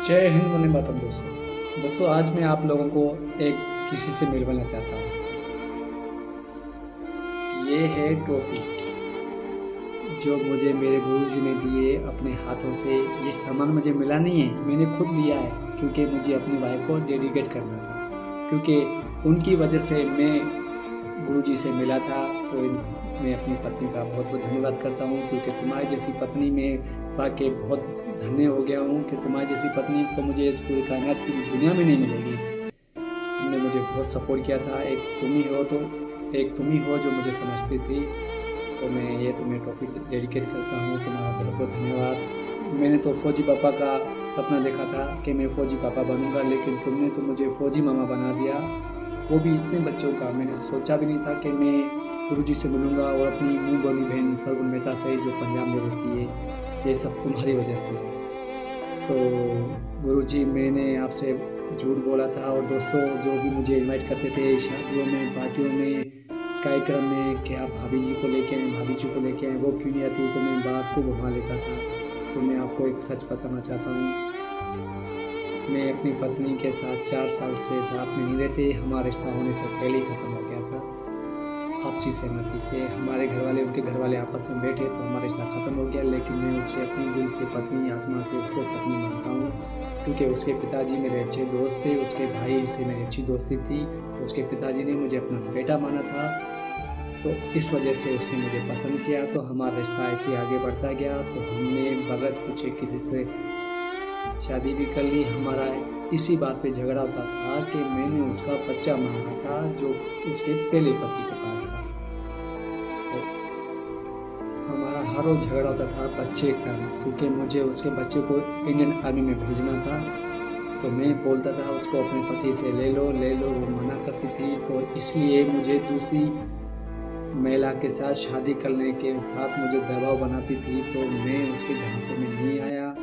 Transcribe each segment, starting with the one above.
जय हिंद वंदे मातरम दोस्तों आज मैं आप लोगों को एक किसी से मिलवाना चाहता हूँ। ये है ट्रॉफी जो मुझे मेरे गुरुजी ने दिए अपने हाथों से। ये सामान मुझे मिला नहीं है, मैंने खुद लिया है क्योंकि मुझे अपनी वाइफ को डेडिकेट करना था, क्योंकि उनकी वजह से मैं गुरुजी से मिला था। तो मैं अपनी पत्नी का बहुत बहुत धन्यवाद करता हूँ, क्योंकि तुम्हारी जैसी पत्नी में पाके बहुत धन्य हो गया हूँ कि तुम्हारी जैसी पत्नी तो मुझे इस पूरी कायनात की दुनिया में नहीं मिलेगी। तुमने मुझे बहुत सपोर्ट किया था। एक तुम ही हो जो मुझे समझती थी। तो मैं ये तुम्हें टॉपिक डेडिकेट करता हूँ। तुम्हारा बहुत बहुत धन्यवाद। मैंने तो फौजी पापा का सपना देखा था कि मैं फौजी पापा बनूंगा, लेकिन तुमने तो मुझे फौजी मामा बना दिया, वो भी इतने बच्चों का। मैंने सोचा भी नहीं था कि मैं गुरुजी से मिलूंगा और अपनी मुँह बोली बहन सरगुन मेहता से जो पंजाब में रहती है। ये सब तुम्हारी वजह से। तो गुरुजी, मैंने आपसे झूठ बोला था, और दोस्तों जो भी मुझे इनवाइट करते थे शादियों में, पार्टियों में, कार्यक्रम में कि आप भाभी जी को लेके आए, भाभी जी को लेके आए, वो क्यों नहीं आती, तो मैं बात को घुमा लेता था। तो मैं आपको एक सच बताना चाहता हूँ, मैं अपनी पत्नी के साथ 4 साल से साथ में नहीं रहते। हमारा रिश्ता होने से पहले ही खत्म हो गया था। आपसी सहमति से हमारे घर वाले उनके घर वाले आपस में बैठे तो हमारा रिश्ता ख़त्म हो गया। लेकिन मैं उसे अपनी दिल से, पत्नी आत्मा से उसको पत्नी मानता हूँ, क्योंकि उसके पिताजी मेरे अच्छे दोस्त थे, उसके भाई से मेरी अच्छी दोस्ती थी, उसके पिताजी ने मुझे अपना बेटा माना था। तो इस वजह से उसने मुझे पसंद किया, तो हमारा रिश्ता ऐसे आगे बढ़ता गया। तो हमने बगैर पूछे किसी से शादी भी कर ली। हमारा इसी बात पे झगड़ा होता था कि मैंने उसका बच्चा मांगा था जो उसके पहले पति के पास था। तो हमारा हर रोज झगड़ा होता था बच्चे का, क्योंकि मुझे उसके बच्चे को इंडियन आर्मी में भेजना था। तो मैं बोलता था उसको अपने पति से ले लो, वो मना करती थी। तो इसलिए मुझे दूसरी महिला के साथ शादी करने के साथ मुझे दबाव बनाती थी। तो मैं उसके झांसे में नहीं आया।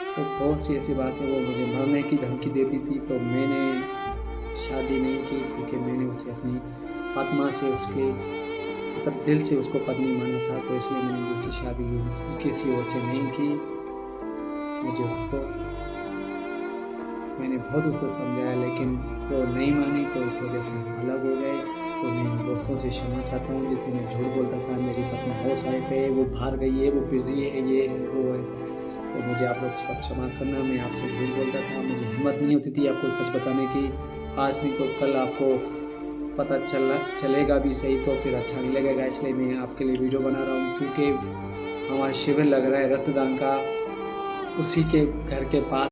तो बहुत सी ऐसी बातें, वो मुझे मरने की धमकी देती थी। तो मैंने शादी नहीं की, क्योंकि मैंने उसे अपनी आत्मा से, उसके मतलब दिल से उसको पत्नी माना था। तो इसलिए मैंने दूसरी शादी किसी और से नहीं की। मुझे उसको मैंने बहुत उसको समझाया, लेकिन वो नहीं मानी। तो इस वजह से हम अलग हो गए। तो मैं दोस्तों से क्षमा चाहता हूँ जिससे मैं झूठ बोलता था। मेरी पत्नी हाउस वाइफ है, वो बाहर गई है, वो बिजी है, ये है, वो है। तो मुझे आप लोग सब क्षमा करना। मैं आपसे झूठ बोलता था, मुझे हिम्मत नहीं होती थी आपको सच बताने की। आज नहीं तो कल आपको पता चलेगा भी सही, तो फिर अच्छा नहीं लगेगा। इसलिए मैं आपके लिए वीडियो बना रहा हूँ, क्योंकि हमारा शिविर लग रहा है रक्तदान का, उसी के घर के पास।